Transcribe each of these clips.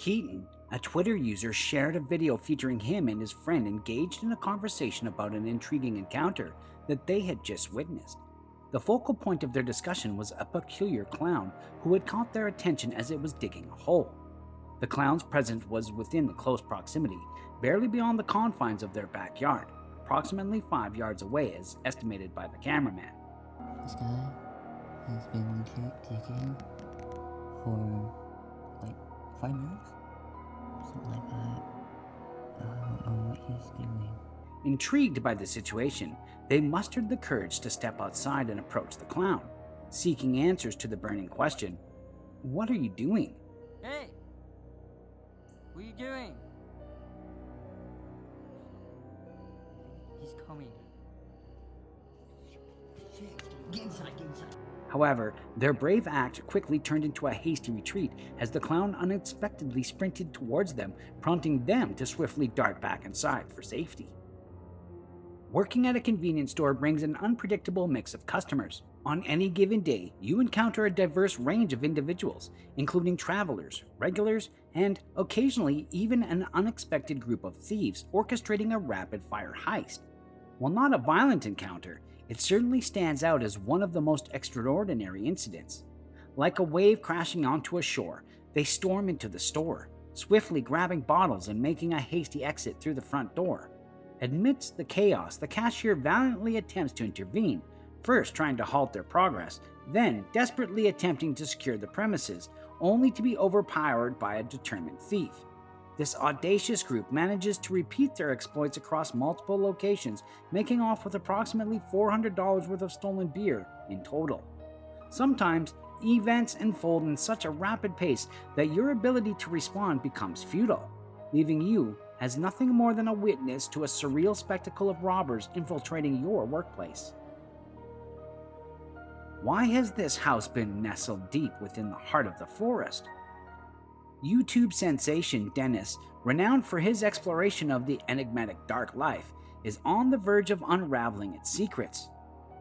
Keaton, a Twitter user, shared a video featuring him and his friend engaged in a conversation about an intriguing encounter that they had just witnessed. The focal point of their discussion was a peculiar clown who had caught their attention as it was digging a hole. The clown's presence was within the close proximity, barely beyond the confines of their backyard, approximately 5 yards away as estimated by the cameraman. This guy has been digging for like 5 minutes, something like that. I don't know what he's doing. Intrigued by the situation, they mustered the courage to step outside and approach the clown, seeking answers to the burning question, "What are you doing?" Hey! What are you doing? He's coming. Get inside, get inside. However, their brave act quickly turned into a hasty retreat as the clown unexpectedly sprinted towards them, prompting them to swiftly dart back inside for safety. Working at a convenience store brings an unpredictable mix of customers. On any given day, you encounter a diverse range of individuals, including travelers, regulars, and occasionally even an unexpected group of thieves orchestrating a rapid-fire heist. While not a violent encounter, it certainly stands out as one of the most extraordinary incidents. Like a wave crashing onto a shore, they storm into the store, swiftly grabbing bottles and making a hasty exit through the front door. Amidst the chaos, the cashier valiantly attempts to intervene, first trying to halt their progress, then desperately attempting to secure the premises, only to be overpowered by a determined thief. This audacious group manages to repeat their exploits across multiple locations, making off with approximately $400 worth of stolen beer in total. Sometimes, events unfold in such a rapid pace that your ability to respond becomes futile, leaving you as nothing more than a witness to a surreal spectacle of robbers infiltrating your workplace. Why has this house been nestled deep within the heart of the forest? YouTube sensation Dennis, renowned for his exploration of the enigmatic dark life, is on the verge of unraveling its secrets.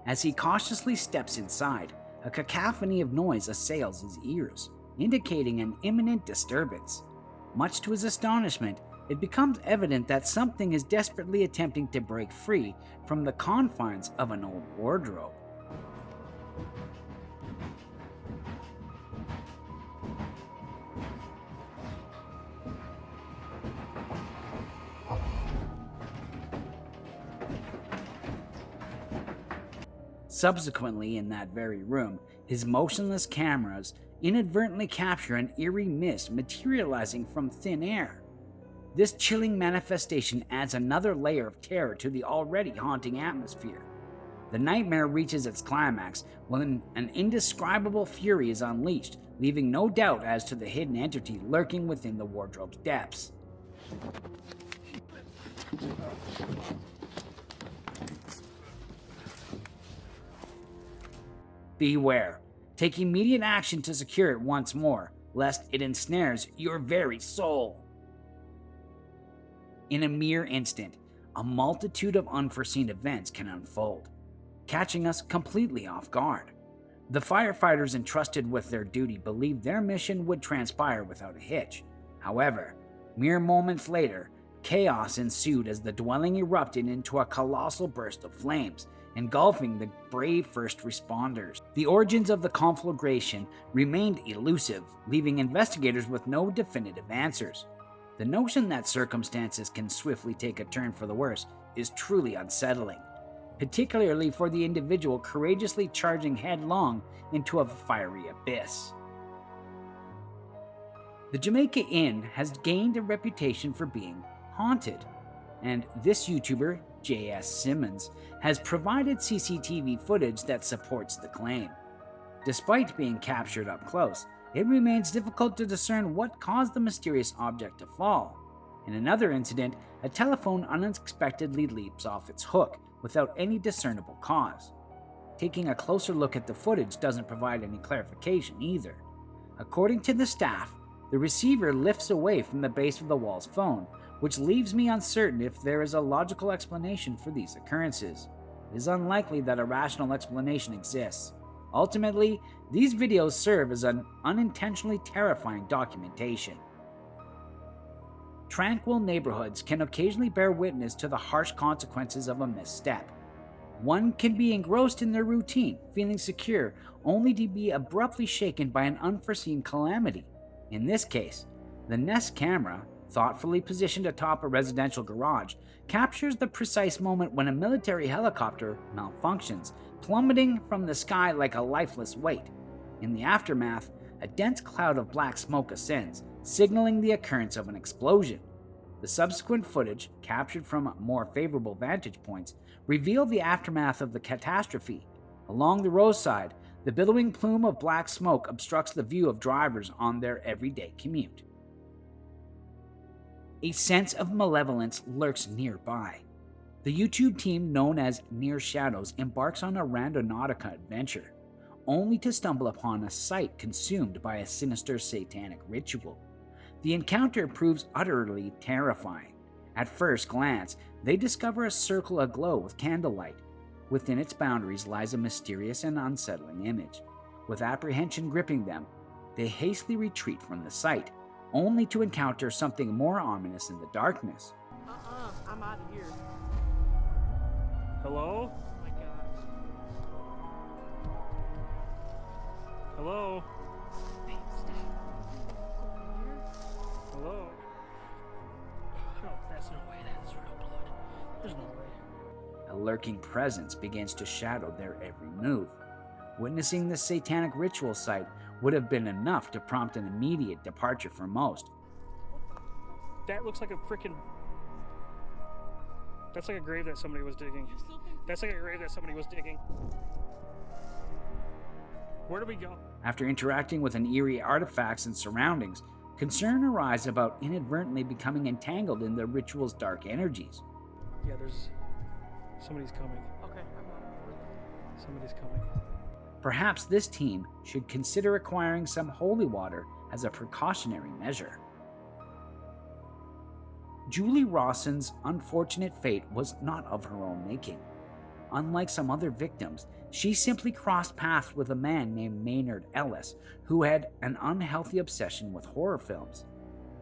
As he cautiously steps inside, a cacophony of noise assails his ears, indicating an imminent disturbance. Much to his astonishment, it becomes evident that something is desperately attempting to break free from the confines of an old wardrobe. Subsequently, in that very room, his motionless cameras inadvertently capture an eerie mist materializing from thin air. This chilling manifestation adds another layer of terror to the already haunting atmosphere. The nightmare reaches its climax when an indescribable fury is unleashed, leaving no doubt as to the hidden entity lurking within the wardrobe's depths. Beware. Take immediate action to secure it once more, lest it ensnares your very soul. In a mere instant, a multitude of unforeseen events can unfold, catching us completely off guard. The firefighters entrusted with their duty believed their mission would transpire without a hitch. However, mere moments later, chaos ensued as the dwelling erupted into a colossal burst of flames, engulfing the brave first responders. The origins of the conflagration remained elusive, leaving investigators with no definitive answers. The notion that circumstances can swiftly take a turn for the worse is truly unsettling, particularly for the individual courageously charging headlong into a fiery abyss. The Jamaica Inn has gained a reputation for being haunted, and this YouTuber, J.S. Simmons, has provided CCTV footage that supports the claim. Despite being captured up close, it remains difficult to discern what caused the mysterious object to fall. In another incident, a telephone unexpectedly leaps off its hook without any discernible cause. Taking a closer look at the footage doesn't provide any clarification either. According to the staff, the receiver lifts away from the base of the wall's phone, which leaves me uncertain if there is a logical explanation for these occurrences. It is unlikely that a rational explanation exists. Ultimately, these videos serve as an unintentionally terrifying documentation. Tranquil neighborhoods can occasionally bear witness to the harsh consequences of a misstep. One can be engrossed in their routine, feeling secure, only to be abruptly shaken by an unforeseen calamity. In this case, the Nest camera, thoughtfully positioned atop a residential garage, captures the precise moment when a military helicopter malfunctions, plummeting from the sky like a lifeless weight. In the aftermath, a dense cloud of black smoke ascends, signaling the occurrence of an explosion. The subsequent footage, captured from more favorable vantage points, revealed the aftermath of the catastrophe. Along the roadside, the billowing plume of black smoke obstructs the view of drivers on their everyday commute. A sense of malevolence lurks nearby. The YouTube team known as Near Shadows embarks on a randonautica adventure, only to stumble upon a site consumed by a sinister satanic ritual. The encounter proves utterly terrifying. At first glance, they discover a circle aglow with candlelight. Within its boundaries lies a mysterious and unsettling image. With apprehension gripping them, they hastily retreat from the site, only to encounter something more ominous in the darkness. I'm out of here. Hello? Oh my god. Hello? Babe, stay. Go here. Hello? Oh, that's no way. That's real blood. There's no way. A lurking presence begins to shadow their every move. Witnessing the satanic ritual site would have been enough to prompt an immediate departure for most. That looks like a frickin'... That's like a grave that somebody was digging. That's like a grave that somebody was digging. Where do we go? After interacting with an eerie artifacts and surroundings, concern arises about inadvertently becoming entangled in the ritual's dark energies. Yeah, there's... Somebody's coming. Okay, I'm on. Somebody's coming. Perhaps this team should consider acquiring some holy water as a precautionary measure. Julie Rawson's unfortunate fate was not of her own making. Unlike some other victims, she simply crossed paths with a man named Maynard Ellis, who had an unhealthy obsession with horror films.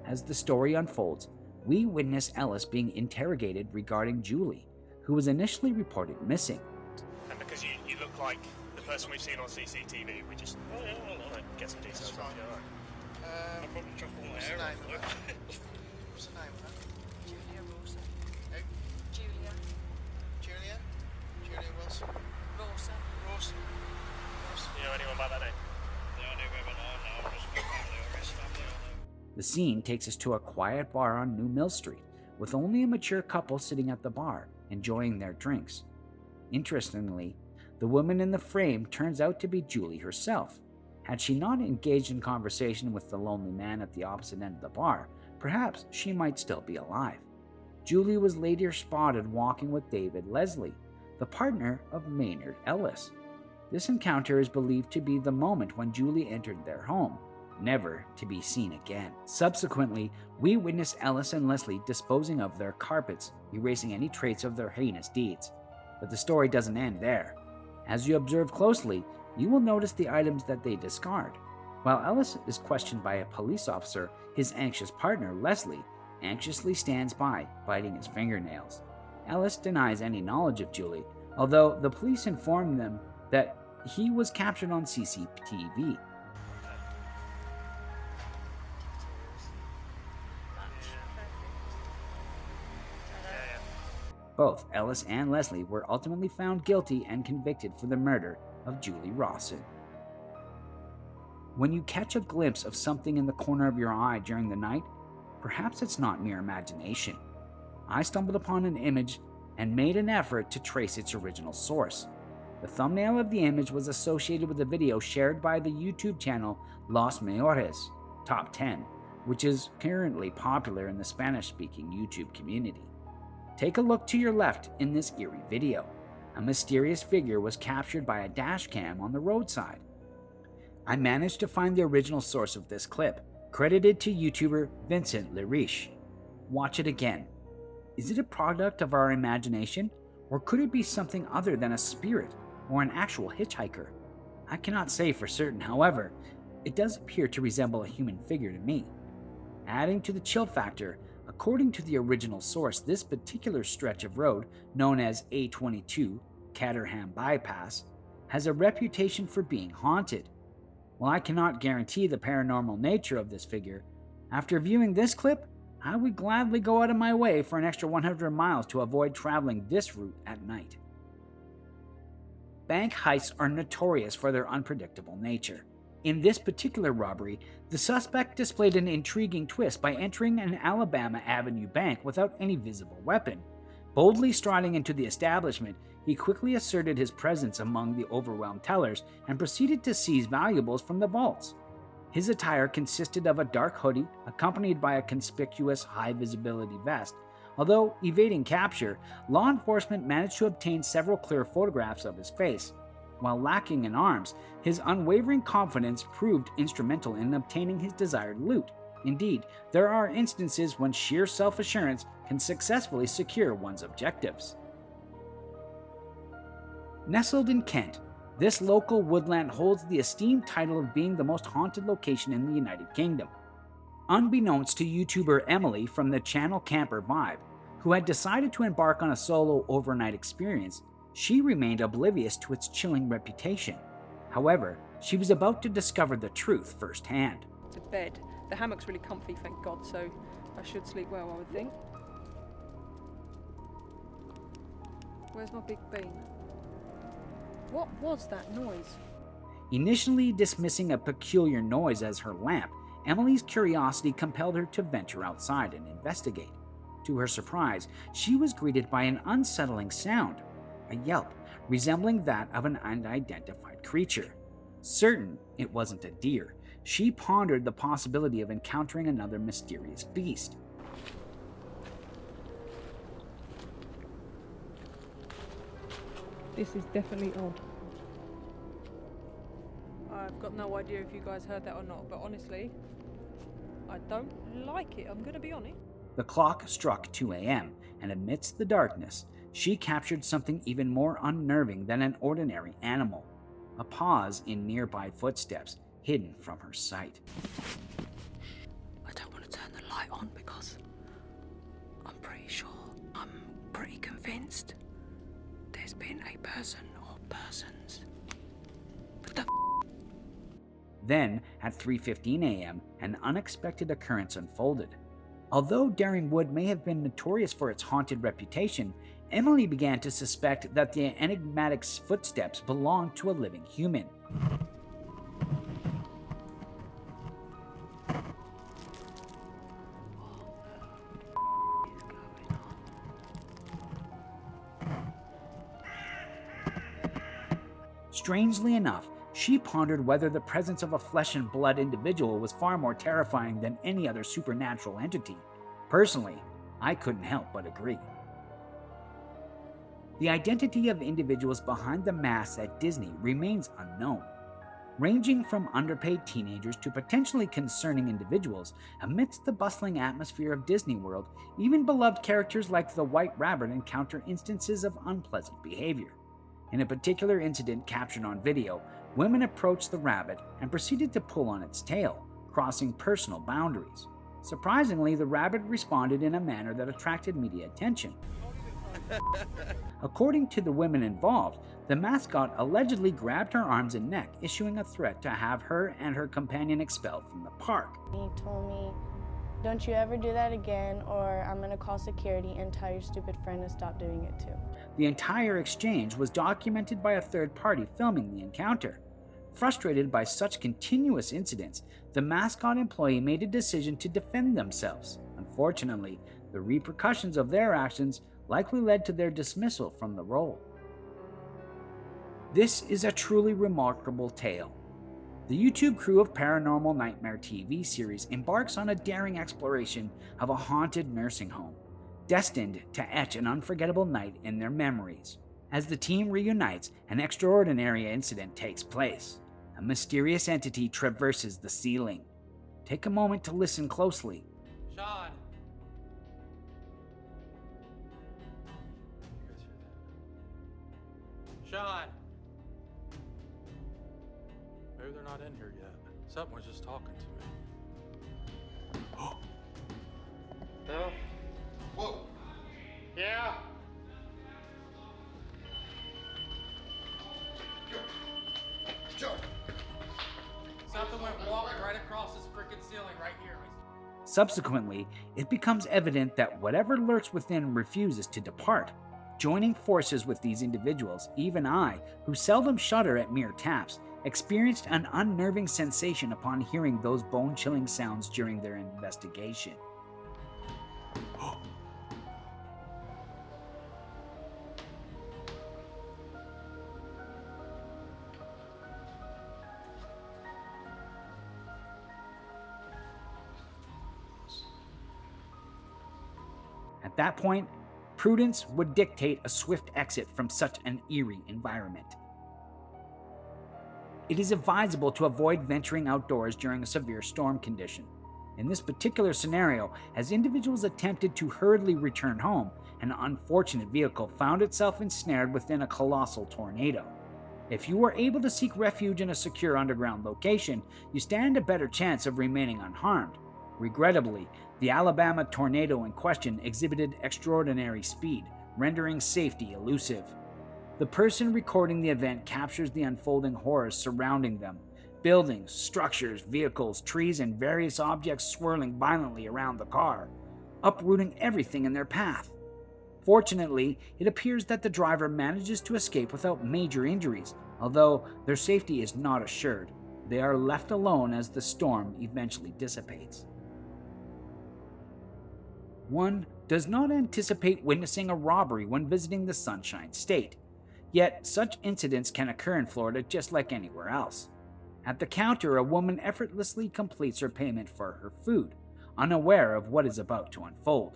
As the story unfolds, we witness Ellis being interrogated regarding Julie, who was initially reported missing. And because you look like the person we've seen on CCTV, we just get some details from you. I'll probably chop all my hair off. What's the name of that? Julia Rosa. Who? Julia. Julia? Julia Wilson? Rosa. Rawson? You know anyone by that name? The only women I know is my family or his family I know. The scene takes us to a quiet bar on New Mill Street, with only a mature couple sitting at the bar, enjoying their drinks. Interestingly, the woman in the frame turns out to be Julie herself. Had she not engaged in conversation with the lonely man at the opposite end of the bar, perhaps she might still be alive. Julie was later spotted walking with David Leslie, the partner of Maynard Ellis. This encounter is believed to be the moment when Julie entered their home, never to be seen again. Subsequently, we witness Ellis and Leslie disposing of their carpets, erasing any trace of their heinous deeds. But the story doesn't end there. As you observe closely, you will notice the items that they discard. While Ellis is questioned by a police officer, his anxious partner, Leslie, anxiously stands by, biting his fingernails. Ellis denies any knowledge of Julie, although the police inform them that he was captured on CCTV. Both Ellis and Leslie were ultimately found guilty and convicted for the murder of Julie Rawson. When you catch a glimpse of something in the corner of your eye during the night, perhaps it's not mere imagination. I stumbled upon an image and made an effort to trace its original source. The thumbnail of the image was associated with a video shared by the YouTube channel Los Mejores Top 10, which is currently popular in the Spanish-speaking YouTube community. Take a look to your left in this eerie video. A mysterious figure was captured by a dash cam on the roadside. I managed to find the original source of this clip, credited to YouTuber Vincent Leriche. Watch it again. Is it a product of our imagination, or could it be something other than a spirit or an actual hitchhiker? I cannot say for certain, however, it does appear to resemble a human figure to me. Adding to the chill factor, a According to the original source, this particular stretch of road, known as A22 Caterham Bypass, has a reputation for being haunted. While I cannot guarantee the paranormal nature of this figure, after viewing this clip, I would gladly go out of my way for an extra 100 miles to avoid traveling this route at night. Bank heists are notorious for their unpredictable nature. In this particular robbery, the suspect displayed an intriguing twist by entering an Alabama Avenue bank without any visible weapon. Boldly striding into the establishment, he quickly asserted his presence among the overwhelmed tellers and proceeded to seize valuables from the vaults. His attire consisted of a dark hoodie accompanied by a conspicuous high-visibility vest. Although evading capture, law enforcement managed to obtain several clear photographs of his face. While lacking in arms, his unwavering confidence proved instrumental in obtaining his desired loot. Indeed, there are instances when sheer self-assurance can successfully secure one's objectives. Nestled in Kent, this local woodland holds the esteemed title of being the most haunted location in the United Kingdom. Unbeknownst to YouTuber Emily from the channel Camper Vibe, who had decided to embark on a solo overnight experience, she remained oblivious to its chilling reputation. However, she was about to discover the truth firsthand. To bed. The hammock's really comfy, thank God, so I should sleep well, I would think. Where's my big bean? What was that noise? Initially dismissing a peculiar noise as her lamp, Emily's curiosity compelled her to venture outside and investigate. To her surprise, she was greeted by an unsettling sound, a yelp resembling that of an unidentified creature. Certain it wasn't a deer, she pondered the possibility of encountering another mysterious beast. This is definitely odd. I've got no idea if you guys heard that or not, but honestly, I don't like it, I'm gonna be honest. The clock struck 2 a.m., and amidst the darkness, she captured something even more unnerving than an ordinary animal, a pause in nearby footsteps hidden from her sight. I don't want to turn the light on because I'm pretty convinced there's been a person or persons. What the Then, at 3:15 a.m., an unexpected occurrence unfolded. Although Daringwood may have been notorious for its haunted reputation, Emily began to suspect that the enigmatic footsteps belonged to a living human. Strangely enough, she pondered whether the presence of a flesh and blood individual was far more terrifying than any other supernatural entity. Personally, I couldn't help but agree. The identity of individuals behind the masks at Disney remains unknown. Ranging from underpaid teenagers to potentially concerning individuals, amidst the bustling atmosphere of Disney World, even beloved characters like the White Rabbit encounter instances of unpleasant behavior. In a particular incident captured on video, women approached the rabbit and proceeded to pull on its tail, crossing personal boundaries. Surprisingly, the rabbit responded in a manner that attracted media attention. According to the women involved, the mascot allegedly grabbed her arms and neck, issuing a threat to have her and her companion expelled from the park. He told me, "Don't you ever do that again, or I'm gonna call security and tell your stupid friend to stop doing it too." The entire exchange was documented by a third party filming the encounter. Frustrated by such continuous incidents, the mascot employee made a decision to defend themselves. Unfortunately, the repercussions of their actions likely led to their dismissal from the role. This is a truly remarkable tale. The YouTube crew of Paranormal Nightmare TV series embarks on a daring exploration of a haunted nursing home, destined to etch an unforgettable night in their memories. As the team reunites, an extraordinary incident takes place. A mysterious entity traverses the ceiling. Take a moment to listen closely. Sean! Sean! Maybe they're not in here yet. Something was just talking to me. Bill? Subsequently, it becomes evident that whatever lurks within refuses to depart. Joining forces with these individuals, even I, who seldom shudder at mere taps, experienced an unnerving sensation upon hearing those bone-chilling sounds during their investigation. At that point, prudence would dictate a swift exit from such an eerie environment. It is advisable to avoid venturing outdoors during a severe storm condition. In this particular scenario, as individuals attempted to hurriedly return home, an unfortunate vehicle found itself ensnared within a colossal tornado. If you were able to seek refuge in a secure underground location, you stand a better chance of remaining unharmed. Regrettably, the Alabama tornado in question exhibited extraordinary speed, rendering safety elusive. The person recording the event captures the unfolding horrors surrounding them. Buildings, structures, vehicles, trees, and various objects swirling violently around the car, uprooting everything in their path. Fortunately, it appears that the driver manages to escape without major injuries, although their safety is not assured. They are left alone as the storm eventually dissipates. One does not anticipate witnessing a robbery when visiting the Sunshine State. Yet, such incidents can occur in Florida just like anywhere else. At the counter, a woman effortlessly completes her payment for her food, unaware of what is about to unfold.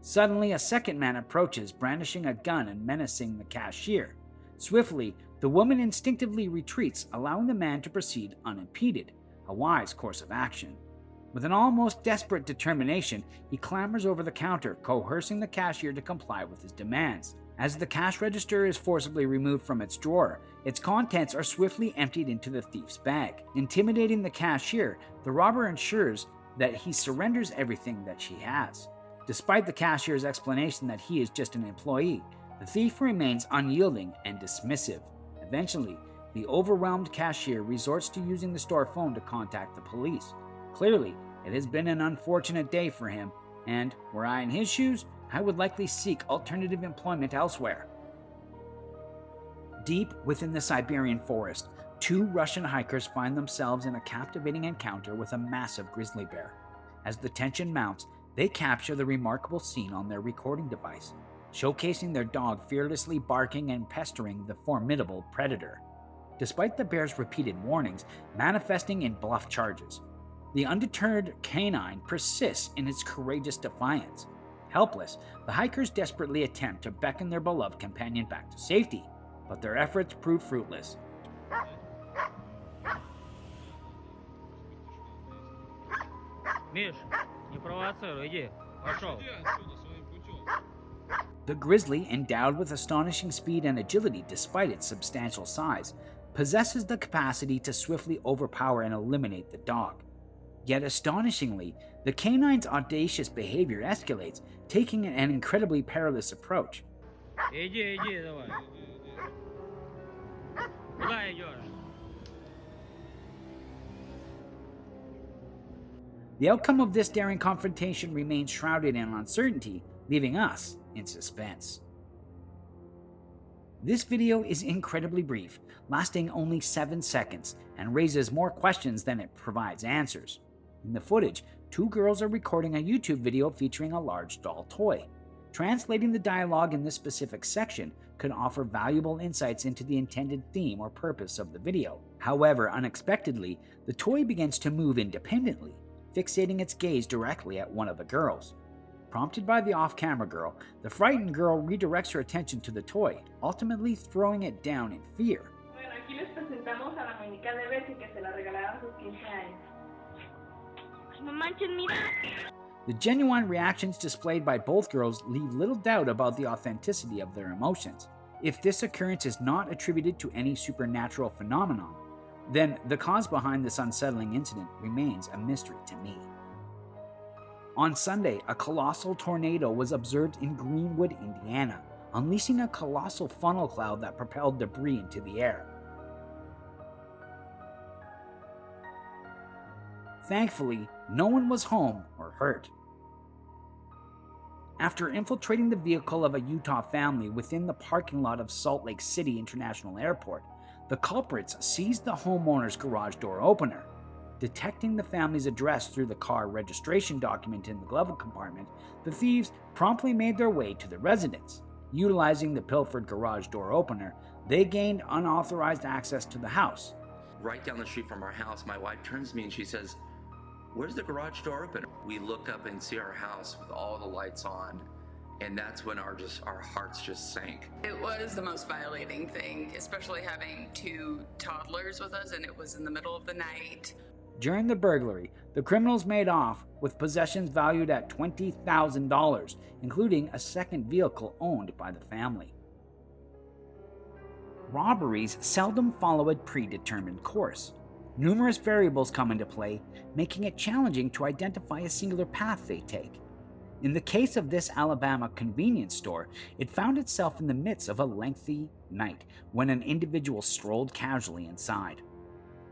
Suddenly, a second man approaches, brandishing a gun and menacing the cashier. Swiftly, the woman instinctively retreats, allowing the man to proceed unimpeded, a wise course of action. With an almost desperate determination, he clambers over the counter, coercing the cashier to comply with his demands. As the cash register is forcibly removed from its drawer, its contents are swiftly emptied into the thief's bag. Intimidating the cashier, the robber ensures that he surrenders everything that she has. Despite the cashier's explanation that he is just an employee, the thief remains unyielding and dismissive. Eventually, the overwhelmed cashier resorts to using the store phone to contact the police. Clearly, it has been an unfortunate day for him, and were I in his shoes, I would likely seek alternative employment elsewhere. Deep within the Siberian forest, two Russian hikers find themselves in a captivating encounter with a massive grizzly bear. As the tension mounts, they capture the remarkable scene on their recording device, showcasing their dog fearlessly barking and pestering the formidable predator. Despite the bear's repeated warnings, manifesting in bluff charges, the undeterred canine persists in its courageous defiance. Helpless, the hikers desperately attempt to beckon their beloved companion back to safety, but their efforts prove fruitless. The grizzly, endowed with astonishing speed and agility despite its substantial size, possesses the capacity to swiftly overpower and eliminate the dog. Yet astonishingly, the canine's audacious behavior escalates, taking an incredibly perilous approach. The outcome of this daring confrontation remains shrouded in uncertainty, leaving us in suspense. This video is incredibly brief, lasting only 7 seconds, and raises more questions than it provides answers. In the footage, two girls are recording a YouTube video featuring a large doll toy. Translating the dialogue in this specific section could offer valuable insights into the intended theme or purpose of the video. However, unexpectedly, the toy begins to move independently, fixating its gaze directly at one of the girls. Prompted by the off-camera girl, the frightened girl redirects her attention to the toy, ultimately throwing it down in fear. The genuine reactions displayed by both girls leave little doubt about the authenticity of their emotions. If this occurrence is not attributed to any supernatural phenomenon, then the cause behind this unsettling incident remains a mystery to me. On Sunday, a colossal tornado was observed in Greenwood, Indiana, unleashing a colossal funnel cloud that propelled debris into the air. Thankfully, no one was home or hurt. After infiltrating the vehicle of a Utah family within the parking lot of Salt Lake City International Airport, the culprits seized the homeowner's garage door opener. Detecting the family's address through the car registration document in the glove compartment, the thieves promptly made their way to the residence. Utilizing the pilfered garage door opener, they gained unauthorized access to the house. Right down the street from our house, my wife turns to me and she says, "Where's the garage door opener?" We look up and see our house with all the lights on, and that's when our hearts just sank. It was the most violating thing, especially having 2 toddlers with us, and it was in the middle of the night. During the burglary, the criminals made off with possessions valued at $20,000, including a second vehicle owned by the family. Robberies seldom follow a predetermined course. Numerous variables come into play, making it challenging to identify a singular path they take. In the case of this Alabama convenience store, it found itself in the midst of a lengthy night when an individual strolled casually inside.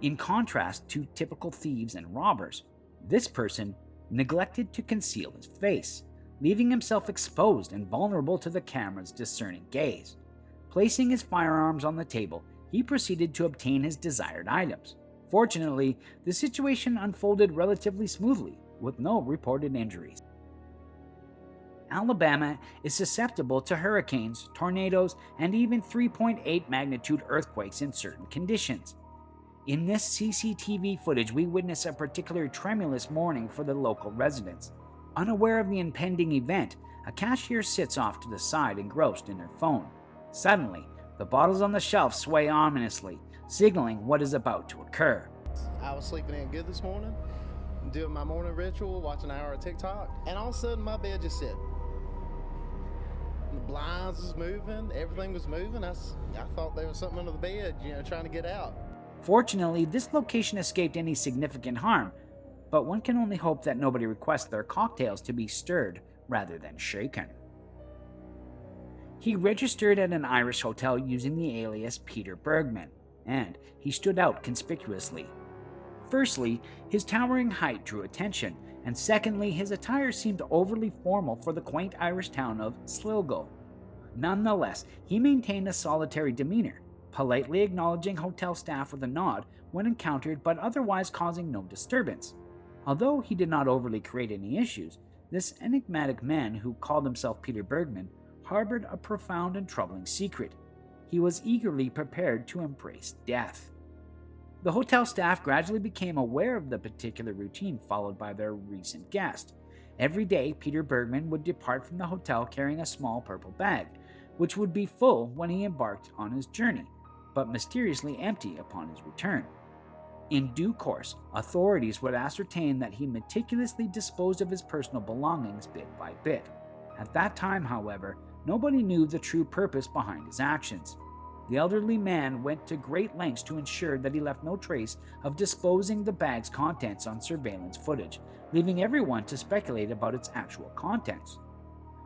In contrast to typical thieves and robbers, this person neglected to conceal his face, leaving himself exposed and vulnerable to the camera's discerning gaze. Placing his firearms on the table, he proceeded to obtain his desired items. Fortunately, the situation unfolded relatively smoothly, with no reported injuries. Alabama is susceptible to hurricanes, tornadoes, and even 3.8 magnitude earthquakes in certain conditions. In this CCTV footage, we witness a particularly tremulous morning for the local residents. Unaware of the impending event, a cashier sits off to the side engrossed in her phone. Suddenly, the bottles on the shelf sway ominously, signaling what is about to occur. I was sleeping in good this morning, doing my morning ritual, watching an hour of TikTok, and all of a sudden my bed just said, the blinds was moving, everything was moving. I thought there was something under the bed, trying to get out. Fortunately, this location escaped any significant harm, but one can only hope that nobody requests their cocktails to be stirred rather than shaken. He registered at an Irish hotel using the alias Peter Bergman, and he stood out conspicuously. Firstly, his towering height drew attention, and secondly, his attire seemed overly formal for the quaint Irish town of Sligo. Nonetheless, he maintained a solitary demeanor, politely acknowledging hotel staff with a nod when encountered but otherwise causing no disturbance. Although he did not overly create any issues, this enigmatic man who called himself Peter Bergman harbored a profound and troubling secret. He was eagerly prepared to embrace death. The hotel staff gradually became aware of the particular routine followed by their recent guest. Every day, Peter Bergman would depart from the hotel carrying a small purple bag, which would be full when he embarked on his journey, but mysteriously empty upon his return. In due course, authorities would ascertain that he meticulously disposed of his personal belongings bit by bit. At that time, however, nobody knew the true purpose behind his actions. The elderly man went to great lengths to ensure that he left no trace of disposing the bag's contents on surveillance footage, leaving everyone to speculate about its actual contents.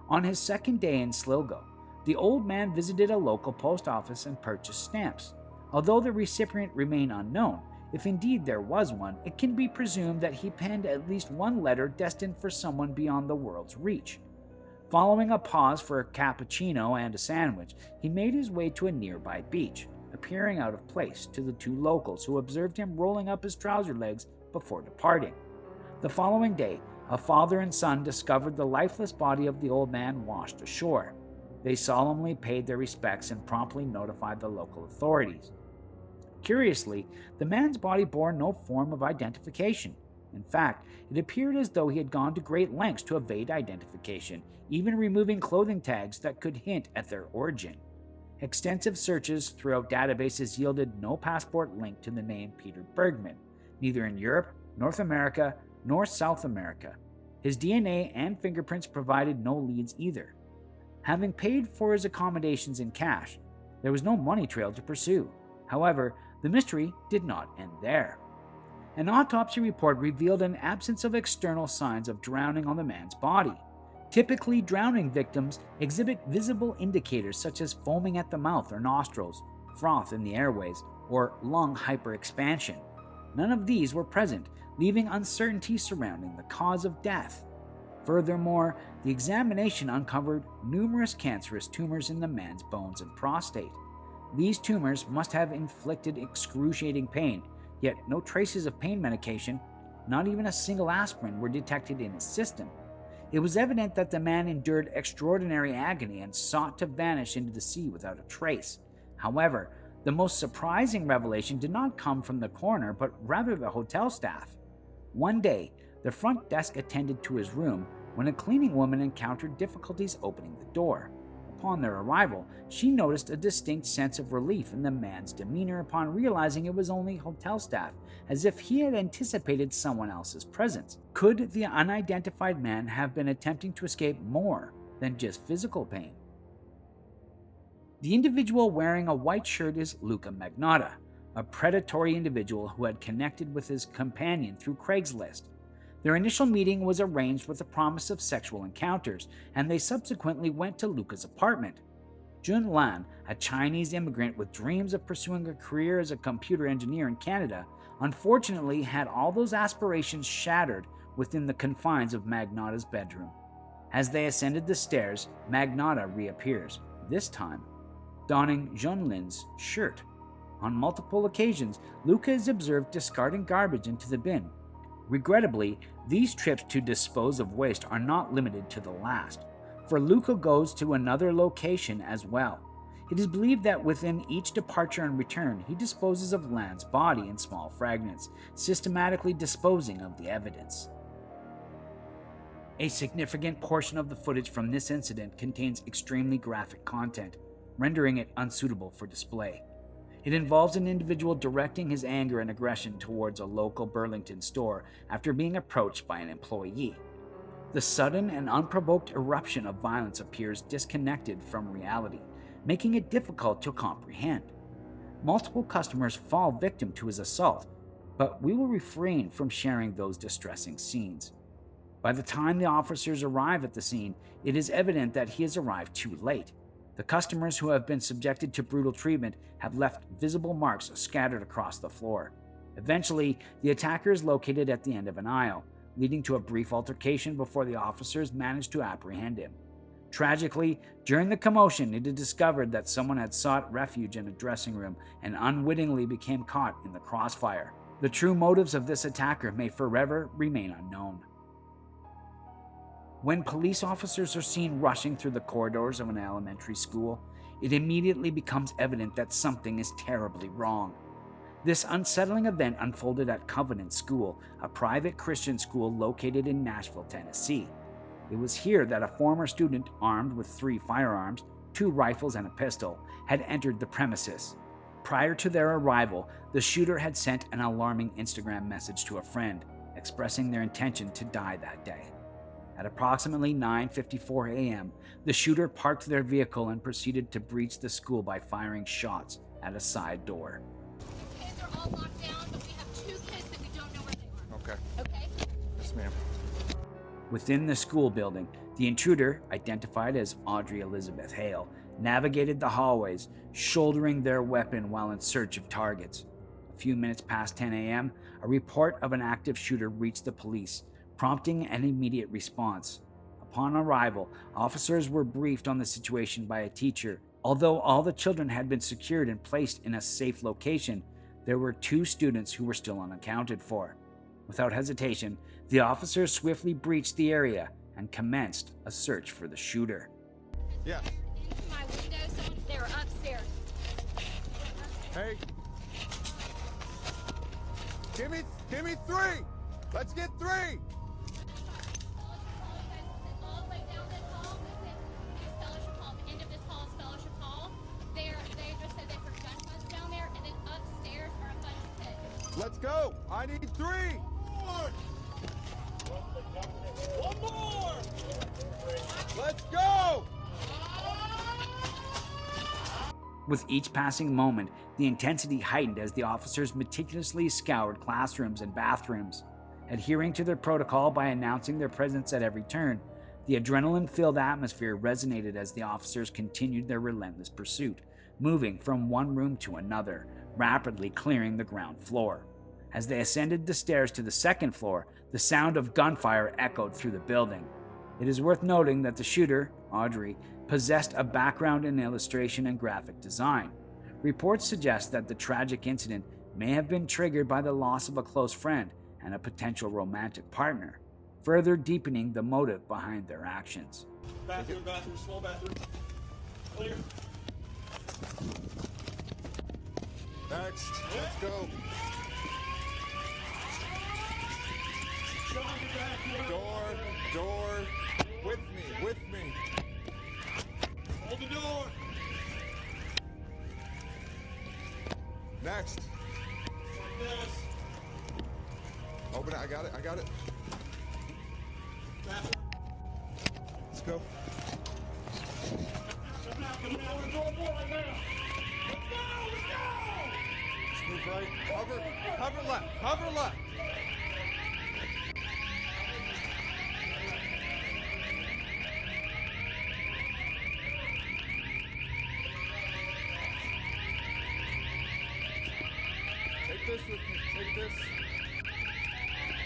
On his second day in Sligo, the old man visited a local post office and purchased stamps. Although the recipient remained unknown, if indeed there was one, it can be presumed that he penned at least one letter destined for someone beyond the world's reach. Following a pause for a cappuccino and a sandwich, he made his way to a nearby beach, appearing out of place to the 2 locals who observed him rolling up his trouser legs before departing. The following day, a father and son discovered the lifeless body of the old man washed ashore. They solemnly paid their respects and promptly notified the local authorities. Curiously, the man's body bore no form of identification. In fact, it appeared as though he had gone to great lengths to evade identification, even removing clothing tags that could hint at their origin. Extensive searches throughout databases yielded no passport linked to the name Peter Bergman, neither in Europe, North America, nor South America. His DNA and fingerprints provided no leads either. Having paid for his accommodations in cash, there was no money trail to pursue. However, the mystery did not end there. An autopsy report revealed an absence of external signs of drowning on the man's body. Typically, drowning victims exhibit visible indicators such as foaming at the mouth or nostrils, froth in the airways, or lung hyperexpansion. None of these were present, leaving uncertainty surrounding the cause of death. Furthermore, the examination uncovered numerous cancerous tumors in the man's bones and prostate. These tumors must have inflicted excruciating pain, yet no traces of pain medication, not even a single aspirin, were detected in his system. It was evident that the man endured extraordinary agony and sought to vanish into the sea without a trace. However, the most surprising revelation did not come from the coroner, but rather the hotel staff. One day, the front desk attended to his room when a cleaning woman encountered difficulties opening the door. Upon their arrival, she noticed a distinct sense of relief in the man's demeanor upon realizing it was only hotel staff, as if he had anticipated someone else's presence. Could the unidentified man have been attempting to escape more than just physical pain? The individual wearing a white shirt is Luca Magnotta, a predatory individual who had connected with his companion through Craigslist. Their initial meeting was arranged with the promise of sexual encounters, and they subsequently went to Luca's apartment. Jun Lan, a Chinese immigrant with dreams of pursuing a career as a computer engineer in Canada, unfortunately had all those aspirations shattered within the confines of Magnotta's bedroom. As they ascended the stairs, Magnotta reappears, this time donning Junlin's shirt. On multiple occasions, Luca is observed discarding garbage into the bin. Regrettably, these trips to dispose of waste are not limited to the last, for Luca goes to another location as well. It is believed that within each departure and return, he disposes of Lan's body in small fragments, systematically disposing of the evidence. A significant portion of the footage from this incident contains extremely graphic content, rendering it unsuitable for display. It involves an individual directing his anger and aggression towards a local Burlington store after being approached by an employee. The sudden and unprovoked eruption of violence appears disconnected from reality, making it difficult to comprehend. Multiple customers fall victim to his assault, but we will refrain from sharing those distressing scenes. By the time the officers arrive at the scene, it is evident that he has arrived too late. The customers who have been subjected to brutal treatment have left visible marks scattered across the floor. Eventually, the attacker is located at the end of an aisle, leading to a brief altercation before the officers manage to apprehend him. Tragically, during the commotion, it is discovered that someone had sought refuge in a dressing room and unwittingly became caught in the crossfire. The true motives of this attacker may forever remain unknown. When police officers are seen rushing through the corridors of an elementary school, it immediately becomes evident that something is terribly wrong. This unsettling event unfolded at Covenant School, a private Christian school located in Nashville, Tennessee. It was here that a former student armed with 3 firearms, 2 rifles and a pistol, had entered the premises. Prior to their arrival, the shooter had sent an alarming Instagram message to a friend, expressing their intention to die that day. At approximately 9:54 a.m., the shooter parked their vehicle and proceeded to breach the school by firing shots at a side door. The kids are all locked down, but we have 2 kids that we don't know where they are. Okay. Okay? Yes, ma'am. Within the school building, the intruder, identified as Audrey Elizabeth Hale, navigated the hallways, shouldering their weapon while in search of targets. A few minutes past 10 a.m., a report of an active shooter reached the police, prompting an immediate response. Upon arrival, officers were briefed on the situation by a teacher. Although all the children had been secured and placed in a safe location, there were 2 students who were still unaccounted for. Without hesitation, the officers swiftly breached the area and commenced a search for the shooter. Yeah. Into my window, they were upstairs. Hey. Give me 3. Let's get 3. All the way down this hall, this is Fellowship Hall. The end of this hall is Fellowship Hall. They just said they heard gunshots down there, and then upstairs are a bunch of kids. Let's go. I need 3. One more. Let's go. With each passing moment, the intensity heightened as the officers meticulously scoured classrooms and bathrooms. Adhering to their protocol by announcing their presence at every turn, the adrenaline-filled atmosphere resonated as the officers continued their relentless pursuit, moving from one room to another, rapidly clearing the ground floor. As they ascended the stairs to the second floor, the sound of gunfire echoed through the building. It is worth noting that the shooter, Audrey, possessed a background in illustration and graphic design. Reports suggest that the tragic incident may have been triggered by the loss of a close friend and a potential romantic partner, further deepening the motive behind their actions. Bathroom, small bathroom. Clear. Next, let's go. Door, with me. Hold the door. Next. Open it, I got it. Bathroom. Let's go. Let's move right. Cover left. Take this with me. Take this.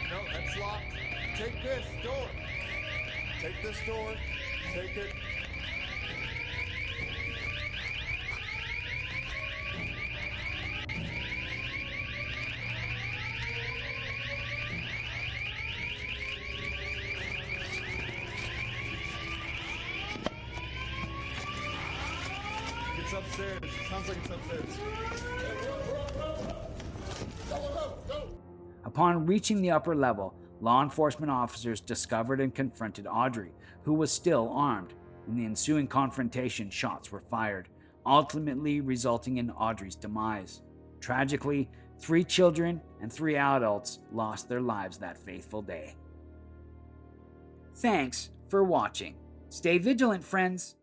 No, that's locked. Take this door. Take this door. Take it. It's upstairs. Sounds like it's upstairs. Go. Upon reaching the upper level, law enforcement officers discovered and confronted Audrey, who was still armed. In the ensuing confrontation, shots were fired, ultimately resulting in Audrey's demise. Tragically, 3 children and 3 adults lost their lives that fateful day. Thanks for watching. Stay vigilant, friends.